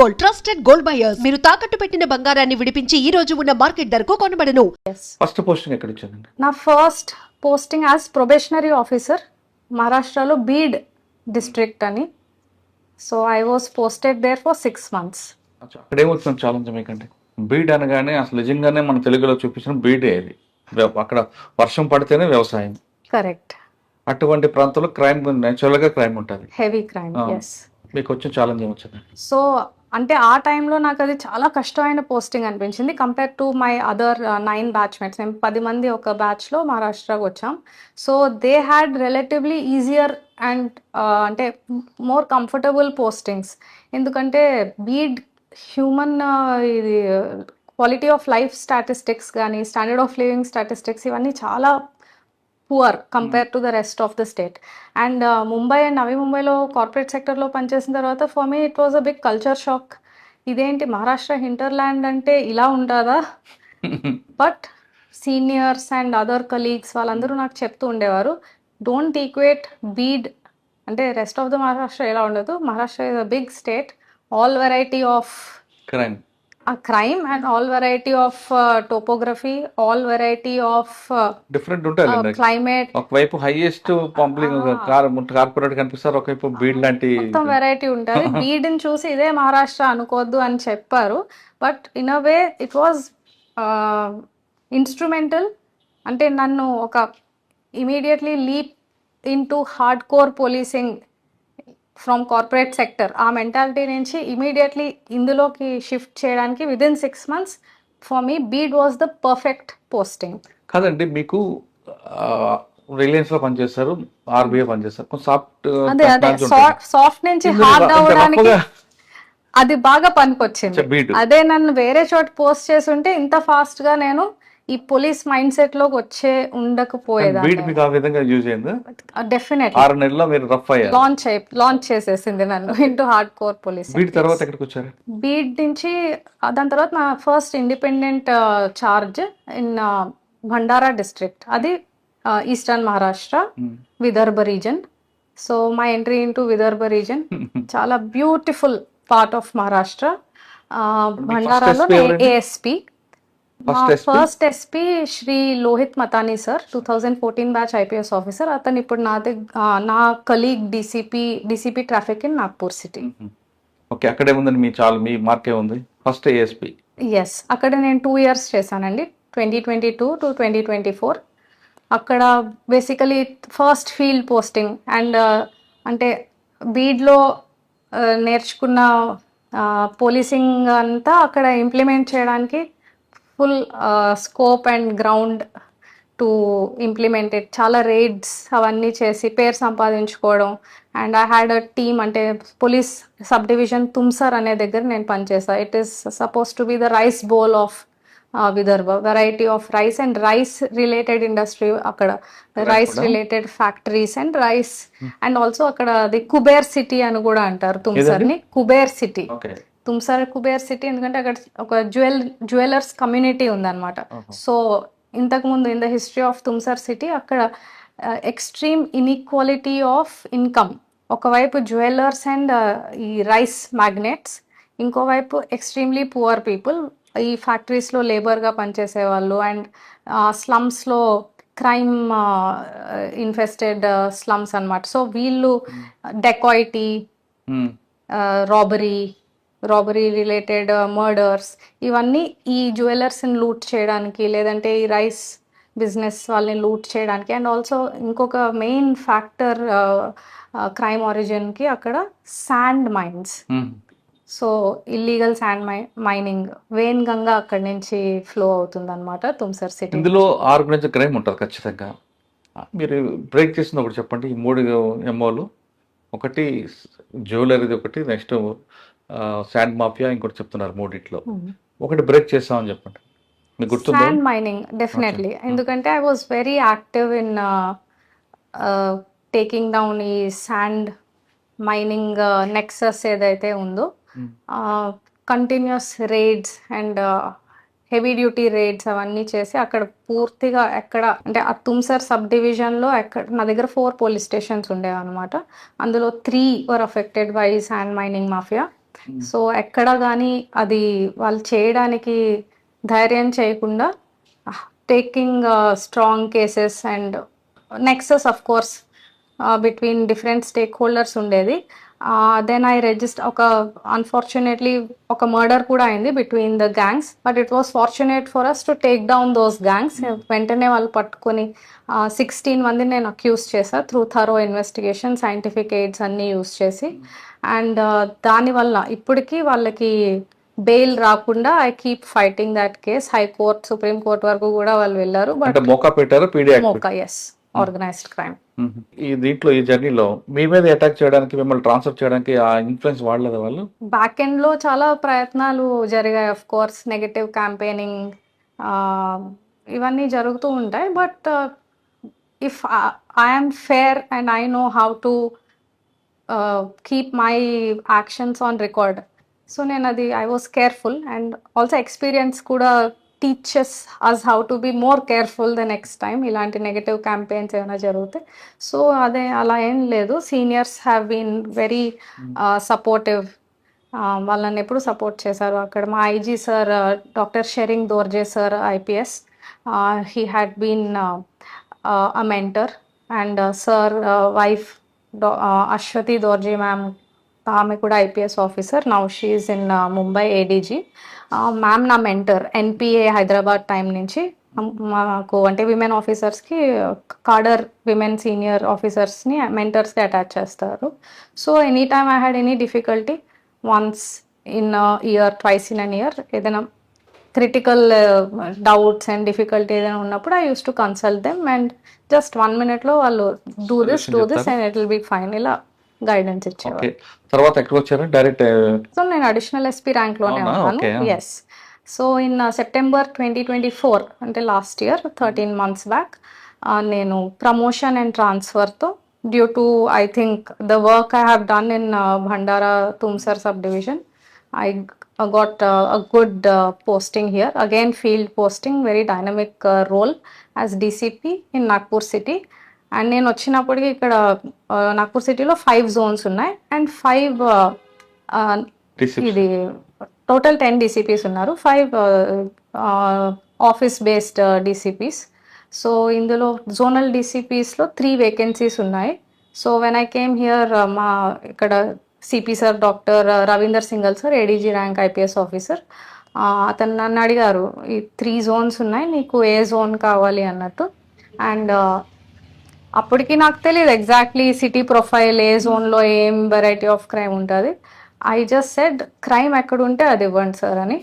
Gold, trusted gold buyers. మీరు తాకట్టు పెట్టిన బంగారాన్ని విడిపించి ఈ రోజు ఉన్న మార్కెట్ ధరకు కొనబడను. ఫస్ట్ పోస్టింగ్ ఎక్కడ వచ్చిందండి? నా first posting as probationary officer మహారాష్ట్రలో బీడ్ డిస్ట్రిక్ట్ అని. So I was posted there for 6 months. అక్కడ ఏమవుతుంది ఛాలెంజ్ మీకంటే? బీడ్ అనగానే అసలు నిజంగానే మన తెలుగులో చూపించిన బీడే అది. అక్కడ వర్షం పడితేనే వ్యవసాయం. కరెక్ట్. అటువంటి ప్రాంతంలో క్రైమ్ నేచురల్ గా క్రైమ్ ఉంటుంది, హెవీ క్రైమ్. ఎస్. మీకు వచ్చిన ఛాలెంజ్ ఏమొచ్చింది? సో అంటే ఆ టైంలో నాకు అది చాలా కష్టమైన పోస్టింగ్ అనిపించింది compare to my other 9 batchmates. మేము 10 మంది ఒక బ్యాచ్లో మహారాష్ట్రకు వచ్చాం. So they had relatively easier and అంటే మోర్ కంఫర్టబుల్ పోస్టింగ్స్. ఎందుకంటే బీడ్ హ్యూమన్ ఇది క్వాలిటీ ఆఫ్ లైఫ్ స్టాటిస్టిక్స్ కానీ స్టాండర్డ్ ఆఫ్ లివింగ్ స్టాటిస్టిక్స్ ఇవన్నీ చాలా poor compare to the rest of the state. And Mumbai and Navi ముంబైలో కార్పొరేట్ సెక్టర్లో పనిచేసిన తర్వాత for me it was a big culture shock. ఇదేంటి మహారాష్ట్ర హింటర్లాండ్ అంటే ఇలా ఉంటుందా? But seniors and other colleagues వాళ్ళందరూ నాకు చెప్తూ ఉండేవారు, డోంట్ ఈక్వేట్ బీడ్ అంటే రెస్ట్ ఆఫ్ ద మహారాష్ట్ర ఎలా ఉండదు. Maharashtra is a big state, all variety of crime and all variety of topography, all variety of different ఉంటుంది climate. ఒకవైపు హైయెస్ట్ పంప్లింగ్ కార్పొరేట్ కనిపిస్తారు, ఒకవైపు బీడ్ లాంటి మొత్తం వెరైటీ ఉంటుంది. బీడ్ని చూసి ఇదే మహారాష్ట్ర అనుకోవద్దు అని చెప్పారు. But in a way it was instrumental. అంటే నన్ను ఒక immediately leap in to hard core policing from corporate sector, ఆ మెంటాలిటీ నుంచి ఇమీడియట్లీ ఇందులోకి షిఫ్ట్ చేయడానికి within 6 months for me bead was the perfect posting. కాదండి, మీకు రిలయన్స్ లో పనిచేస్తారు, ఆర్బీఐ పనిచేస్తారు, అదే సాఫ్ట్ నుంచి హార్డ్ అవ్వడానికి అది బాగా పనికొచ్చింది. అదే నన్ను వేరే చోట పోస్ట్ చేసి ఉంటే ఇంత ఫాస్ట్ గా నేను ఈ పోలీస్ మైండ్ సెట్ లోకి వచ్చే ఉండకపోయేదాన్ని. డెఫినెట్లీ 6 నెలల్లో మీరు రఫ్ అయ్యారు. లాంచ్ చేసేసింది నన్ను into hard core police. Beed తర్వాత ఎక్కడికి వచ్చారు? బీడ్ నుంచి దాని తర్వాత నా first independent charge in Bhandara district, అది eastern Maharashtra, Vidarbha region. So my entry into Vidarbha region చాలా బ్యూటిఫుల్ పార్ట్ ఆఫ్ మహారాష్ట్ర. భండారాలో ASP first SP Shri Lohit Matani sir, 2014 batch IPS officer. అతను ఇప్పుడు నా colleague DCP traffic in Nagpur city. Okay, అక్కడే ఉందండి మీ మార్కే ఉంది ఫస్ట్ ఏఎస్పీ. ఎస్, అక్కడ నేను 2 years చేశానండి, 2022 to 2024. అక్కడ basically first field posting and అంటే బీడ్లో నేర్చుకున్న పోలీసింగ్ అంతా అక్కడ ఇంప్లిమెంట్ చేయడానికి full scope and ground to implement it. చాలా రైడ్స్ అవన్నీ చేసి పేరు సంపాదించుకోవడం. And I had a team, అంటే పోలీస్ సబ్ డివిజన్ తుమ్సర్ అనే దగ్గర నేను పనిచేసా. It is suppose to be the rice bowl of Vidarbha, variety of rice and rice related industry అక్కడ, rice related factories and rice. And also అక్కడ the Kuber city అని కూడా అంటారు తుమ్సర్ని, కుబేర్ సిటీ. తుమ్సర్ కుబేర్ సిటీ ఎందుకంటే అక్కడ ఒక జ్యువెలర్స్ కమ్యూనిటీ ఉందన్నమాట. సో ఇంతకుముందు in the history of Tumsar city అక్కడ ఎక్స్ట్రీమ్ ఇన్ఈక్వాలిటీ ఆఫ్ ఇన్కమ్, ఒకవైపు జ్యువెలర్స్ అండ్ ఈ రైస్ మ్యాగ్నెట్స్, ఇంకోవైపు ఎక్స్ట్రీమ్లీ పువర్ పీపుల్ ఈ ఫ్యాక్టరీస్లో లేబర్గా పనిచేసే వాళ్ళు. అండ్ స్లమ్స్లో క్రైమ్ ఇన్ఫెస్టెడ్ స్లమ్స్ అన్నమాట. సో వీళ్ళు డెకాయిటీ, రాబరీ రిలేటెడ్ మర్డర్స్, ఇవన్నీ ఈ జ్యువెలర్స్ని లూట్ చేయడానికి, లేదంటే ఈ రైస్ బిజినెస్ వాళ్ళని లూట్ చేయడానికి. అండ్ ఆల్సో ఇంకొక మెయిన్ ఫ్యాక్టర్ క్రైమ్ ఆరిజిన్కి అక్కడ sand mines. So illegal sand mining, Wainganga అక్కడి నుంచి ఫ్లో అవుతుంది అనమాట తుమ్సర్ సిటీ. ఇందులో ఆర్గనైజ్డ్ క్రైమ్ ఉంటుంది ఖచ్చితంగా. మీరు బ్రేక్ చేసింది ఒకటి చెప్పండి. ఈ 3 MOలు, ఒకటి జ్యువెలరీది, ఒకటి నెక్స్ట్ శాండ్ మాఫియా, ఇంకోటి చెప్తున్నారు. 3 ఒకటి బ్రేక్ చేస్తామని చెప్పండి. మీకు గుర్తుందా? శాండ్ మైనింగ్ డెఫినెట్లీ, ఎందుకంటే I was very active in taking down ఈ శాండ్ మైనింగ్ నెక్సస్ ఏదైతే ఉందో. Continuous rides and heavy duty rides అవన్నీ చేసి అక్కడ పూర్తిగా ఎక్కడ అంటే ఆ తుమ్సర్ సబ్ డివిజన్లో ఎక్కడ నా దగ్గర 4 పోలీస్ స్టేషన్స్ ఉండేవి అనమాట. అందులో 3 were affected by sand mining mafia. So ఎక్కడ కానీ అది వాళ్ళు చేయడానికి ధైర్యం చేయకుండా taking strong cases and nexus of course between different stakeholders ఉండేది. దెన్ ఐ రిజిస్టర్ అన్ఫార్చునేట్లీ ఒక మర్డర్ కూడా అయింది between the gangs, but it was fortunate for us to take down those gangs. వెంటనే వాళ్ళు పట్టుకొని 16 మందిని నేను అక్యూజ్ చేశాను through thorough investigation, scientific aids అన్నీ యూస్ చేసి. అండ్ దానివల్ల ఇప్పటికీ వాళ్ళకి బెయిల్ రాకుండా I keep fighting that case. High court, supreme court వరకు కూడా వాళ్ళు వెళ్ళారు. బట్ అంటే మోకా పెట్టారు పీడీ యాక్ట్ మోకా, ఎస్, ఆర్గనైజ్డ్ క్రైమ్. ఈ దీంట్లో ఈ జర్నీలో మీ మీద అటాక్ చేయడానికి, మిమ్మల్ని ట్రాన్స్ఫర్ చేయడానికి ఆ ఇన్ఫ్లుయెన్స్ వాడలేదు వాళ్ళు? బ్యాక్ ఎండ్ లో చాలా ప్రయత్నాలు జరిగాయి. ఆఫ్ కోర్స్ నెగటివ్ క్యాంపెయినింగ్ ఇవన్నీ జరుగుతూ ఉంటాయి. But if I'm fair and I know how to keep my actions on record, so నేను అది I was careful. And also experience కూడా teachers us how to be more careful the next time ఇలాంటి negative campaigns ఏమైనా జరుగుతాయి. So అదే అలా ఏం లేదు. Seniors have been very supportive. వాళ్ళని ఎప్పుడు సపోర్ట్ చేశారు. అక్కడ మా IG sir doctor Tsering Dorje sir IPS, he had been a mentor. And sir wife Ashwathi Dorje ma'am, ఆమె కూడా IPS officer, now she's in Mumbai ADG. Ma'am నా మెంటర్ ఎన్పిఏ హైదరాబాద్ టైం నుంచి. మాకు అంటే విమెన్ ఆఫీసర్స్కి కాడర్ విమెన్ సీనియర్ ఆఫీసర్స్ని మెంటర్స్కి అటాచ్ చేస్తారు. So any time I had any difficulty, once in year, twice in an year, ఏదైనా క్రిటికల్ డౌట్స్ అండ్ డిఫికల్టీ ఏదైనా ఉన్నప్పుడు I use to consult them and just 1 minute వాళ్ళు do this and it will be fine, ఇలా guidance ఇచ్చేవారు. తర్వాత ఎక్కడ వచ్చారు direct? So నేను అడిషనల్ ఎస్పీ ర్యాంక్లోనే ఉన్నాను. ఎస్. సో ఇన్ సెప్టెంబర్ 2024, అంటే లాస్ట్ ఇయర్ 13 months బ్యాక్, నేను ప్రమోషన్ అండ్ ట్రాన్స్ఫర్తో due to I think the work I have done in Bhandara Tumsar sub division, I got a good posting here. Again, field posting, very dynamic role as DCP in Nagpur city. And నేను వచ్చినప్పటికి ఇక్కడ నాగ్పూర్ సిటీలో 5 zones ఉన్నాయి and 5 ఇది total 10 DCPs ఉన్నారు, 5 office based DCPs. So ఇందులో zonal DCPsలో 3 vacancies ఉన్నాయి. So when I came here, మా ఇక్కడ CP sir doctor Ravinder single sir, ADG rank IPS officer, అతను నన్ను అడిగారు, ఈ 3 zones ఉన్నాయి, నీకు ఏ జోన్ కావాలి అన్నట్టు. అండ్ అప్పటికి నాకు తెలియదు ఎగ్జాక్ట్లీ సిటీ ప్రొఫైల్ ఏ జోన్లో ఏం వెరైటీ ఆఫ్ క్రైమ్ ఉంటుంది. ఐ జస్ట్ సెడ్ క్రైమ్ ఎక్కడ ఉంటే అది ఇవ్వండి సార్ అని.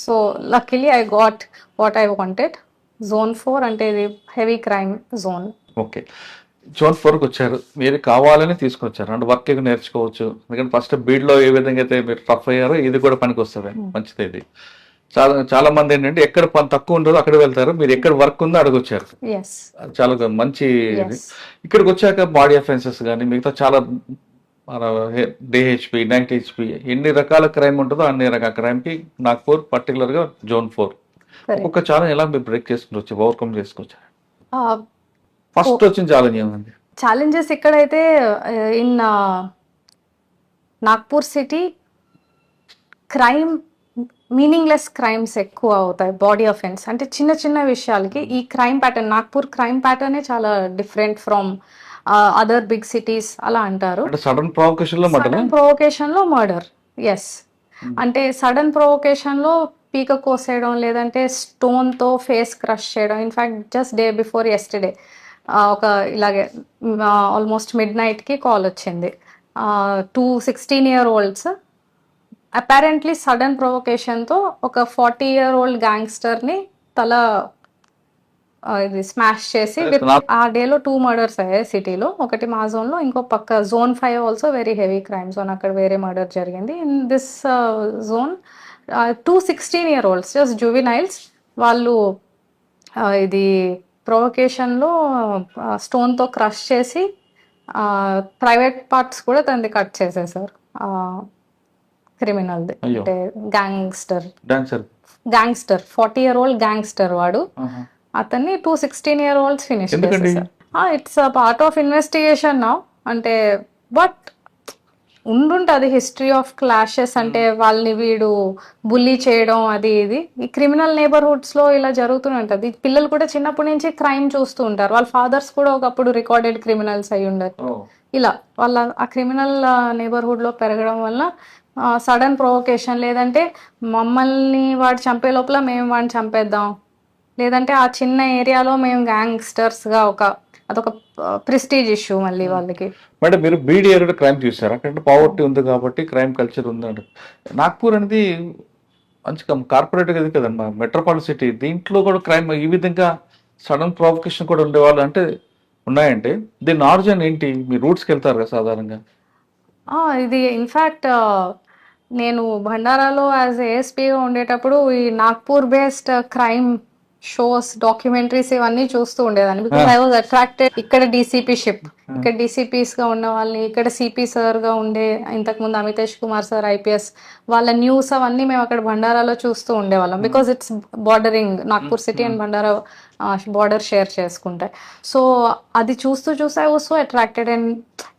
So luckily I got what I wanted. Zone 4 అంటే ఇది heavy crime zone. Okay, Zone 4కి వచ్చారు, మీరు కావాలని తీసుకొచ్చారు అంటే వర్క్ ఎక్కువ నేర్చుకోవచ్చు. ఎందుకంటే ఫస్ట్ బీడ్లో ఏ విధంగా అయితే మీరు టఫ్ అయ్యారో ఇది కూడా పనికి వస్తుంది, మంచిది. ఇది చాలా మంది ఏంటంటే ఎక్కడ పని తక్కువ ఉండదో అక్కడ వెళ్తారు, మీరు ఎక్కడ వర్క్ ఉందో అడగొచ్చారు, చాలా మంచి. ఇక్కడికి వచ్చాక బాడీ అఫెన్సెస్ కానీ మిగతా చాలా డే హెచ్పి, నైట్ హెచ్పి, ఎన్ని రకాల క్రైమ్ ఉంటుందో అన్ని రకాల క్రైమ్కి నాగ్పూర్ పర్టికులర్గా Zone 4 ఒక్కొక్క ఛాలెంజ్ ఎలా మీరు బ్రేక్ చేసుకుని వచ్చి ఓవర్కమ్ చేసుకొచ్చారు? ఫస్ట్ వచ్చిన ఛాలెంజ్ ఏమండి? ఛాలెంజెస్ ఇక్కడైతే in Nagpur city crime, meaningless crimes ఎక్కువ అవుతాయి. బాడీ అఫెన్స్ అంటే చిన్న చిన్న విషయాలకి ఈ క్రైమ్ ప్యాటర్న్, నాగ్పూర్ క్రైమ్ ప్యాటర్నే చాలా different from other big cities అలా అంటారు. సడన్ ప్రొవోకేషన్ లో మర్డర్, ఎస్. అంటే సడన్ ప్రొవోకేషన్ లో పీక కోసేయడం, లేదంటే స్టోన్ తో ఫేస్ క్రష్ చేయడం. In fact just day before yesterday ఒక ఇలాగే ఆల్మోస్ట్ midnight కాల్ వచ్చింది. 2 16-year-olds అపారెంట్లీ సడన్ ప్రొవోకేషన్తో ఒక 40-year-old గ్యాంగ్స్టర్ని తల ఇది స్మాష్ చేసి, ఆ డేలో 2 murders అయ్యాయి సిటీలో. ఒకటి మా జోన్లో, ఇంకో పక్క Zone 5 also very heavy crime zone, అక్కడ వేరే మర్డర్ జరిగింది. In this zone 2 16-year-olds just juveniles, వాళ్ళు ఇది ప్రొవోకేషన్లో స్టోన్తో క్రష్ చేసి ప్రైవేట్ పార్ట్స్ కూడా తనది కట్ చేసేసారు. క్రిమినల్ది అంటే గ్యాంగ్స్టర్ 40-year-old గ్యాంగ్స్టర్ వాడు. అతన్ని 2 16-year-olds ఫినిష్ చేసేసారు. It's a part of investigation now. అంటే బట్ ఉండుంటది హిస్టరీ ఆఫ్ క్లాషెస్, అంటే వాళ్ళని వీడు బుల్లీ చేయడం అది ఇది. ఈ క్రిమినల్ నేబర్హుడ్స్ లో ఇలా జరుగుతూనే ఉంటది. పిల్లలు కూడా చిన్నప్పటి నుంచి క్రైమ్ చూస్తూ ఉంటారు, వాళ్ళ ఫాదర్స్ కూడా ఒకప్పుడు రికార్డెడ్ క్రిమినల్స్ అయి ఉండరు. ఇలా వాళ్ళ ఆ క్రిమినల్ నేబర్హుడ్ లో పెరగడం వల్ల సడన్ ప్రొవోకేషన్, లేదంటే మమ్మల్ని వాడు చంపే లోపల మేము వాడిని చంపేద్దాం, లేదంటే ఆ చిన్న ఏరియాలో మేము గ్యాంగ్స్టర్స్ గా అదొక ప్రెస్టీజ్ ఇష్యూ మళ్ళీ వాళ్ళకి. మేడం మీరు బీడీ ఏరియా క్రైమ్ చూసారు, అక్కడ పావర్టీ ఉంది కాబట్టి క్రైమ్ కల్చర్ ఉందండి. నాగ్పూర్ అనేది మంచి కార్పొరేట్ ఇది కదమ్మా, మెట్రోపాలిటన్ సిటీ, దీంట్లో కూడా క్రైమ్ ఈ విధంగా సడన్ ప్రొవొకేషన్ కూడా ఉండేవాళ్ళు అంటే ఉన్నాయంటే దీని ఆరిజిన్ ఏంటి? మీ రూట్స్కి వెళ్తారు కదా సాధారణంగా. ఇది ఇన్ఫ్యాక్ట్ నేను భండారాలో యాజ్ ఏఎస్పీగా ఉండేటప్పుడు ఈ Nagpur based crime shows, documentaries ఇవన్నీ చూస్తూ ఉండేదాన్ని. Because I was attracted. ఇక్కడ డీసీపీ షిప్, ఇక్కడ డీసీపీస్ గా ఉన్న వాళ్ళని, ఇక్కడ సిపి సార్ గా ఉండే ఇంతకుముందు అమితేష్ కుమార్ సార్ ఐపీఎస్ వాళ్ళ న్యూస్ అవన్నీ మేము అక్కడ భండారాలో చూస్తూ ఉండేవాళ్ళం. Because it's bordering, Nagpur city and bhandara border share చేసుకుంటాయి. సో అది చూస్తూ I was so attracted. And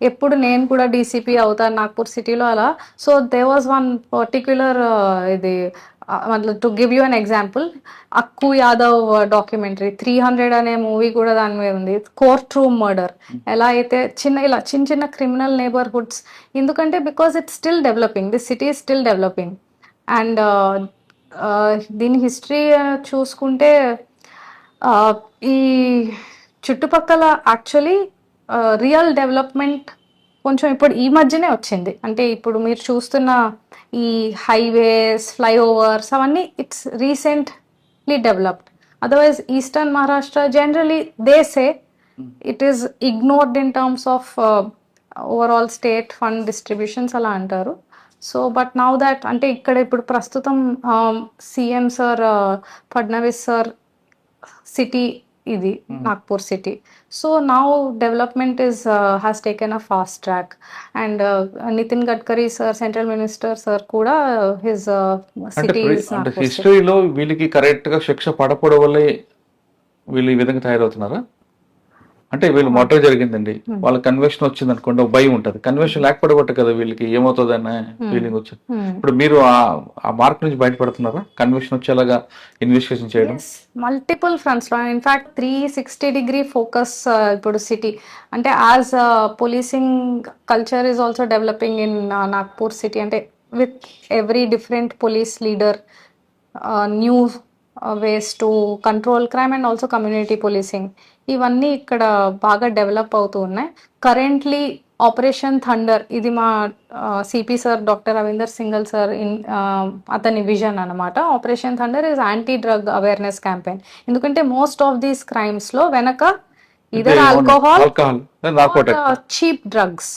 ఎప్పుడు నేను కూడా డీసీపీ అవుతాను నాగ్పూర్ సిటీలో అలా. So they was one particular ఇది to give you an example, Akku Yadav documentary 300 అనే మూవీ కూడా దాని మీద ఉంది. కోర్ట్ రూమ్ మర్డర్ ఎలా అయితే ఇలా చిన్న క్రిమినల్ నేబర్హుడ్స్, ఎందుకంటే because it's still developing, this city is still developing. And దీని హిస్టరీ చూసుకుంటే ఈ చుట్టుపక్కల యాక్చువల్లీ రియల్ డెవలప్మెంట్ కొంచెం ఇప్పుడు ఈ మధ్యనే వచ్చింది. అంటే ఇప్పుడు మీరు చూస్తున్న ఈ హైవేస్, ఫ్లైఓవర్స్ అవన్నీ it's recently developed. Otherwise eastern Maharashtra generally they say it is ignored in terms of overall state fund distributions అలా అంటారు. సో బట్ నౌ దాట్, అంటే ఇక్కడ ఇప్పుడు ప్రస్తుతం CM sir Fadnavis sir city ఇది Nagpur city. So now development has taken a fast track. And Nitin Gadkari sir, central minister sir కూడా his city అంటే హిస్టరీలో వీళ్ళకి కరెక్ట్ గా శిక్ష పడకపోవడం వల్లే వీళ్ళు ఈ విధంగా తయారవుతున్నారా? అంటే వీళ్ళు మర్డర్ జరిగిందండి, వాళ్ళ కన్వెక్షన్ వచ్చింది అనుకోండి, ఒక భయం ఉంటుంది. కన్వెక్షన్ లేకపోతే కదా వీళ్ళకి ఏమవుతుంది అనే ఫీలింగ్ వచ్చింది. ఇప్పుడు మీరు ఆ మార్క్ నుంచి బయటపడుతున్నారా? కన్వెక్షన్ వచ్చేలాగా ఇన్వెస్టిగేషన్ చేయడం మల్టిపుల్ ఫ్రంట్స్ లో, ఇన్ఫాక్ట్ 360-degree ఫోకస్ ఇప్పుడు సిటీ, అంటే as policing culture is also developing in Nagpur city. అంటే with every different police leader, new ways to control crime and also community policing, ఇవన్నీ ఇక్కడ బాగా డెవలప్ అవుతూ ఉన్నాయి. కరెంట్లీ ఆపరేషన్ థండర్, ఇది మా CP sir doctor Ravinder single sir అతని vision అనమాట. Operation thunder is anti drug awareness campaign. ఎందుకంటే మోస్ట్ ఆఫ్ దీస్ క్రైమ్స్ లో వెనక ఇదర్ ఆల్కహాల్, చీప్ డ్రగ్స్,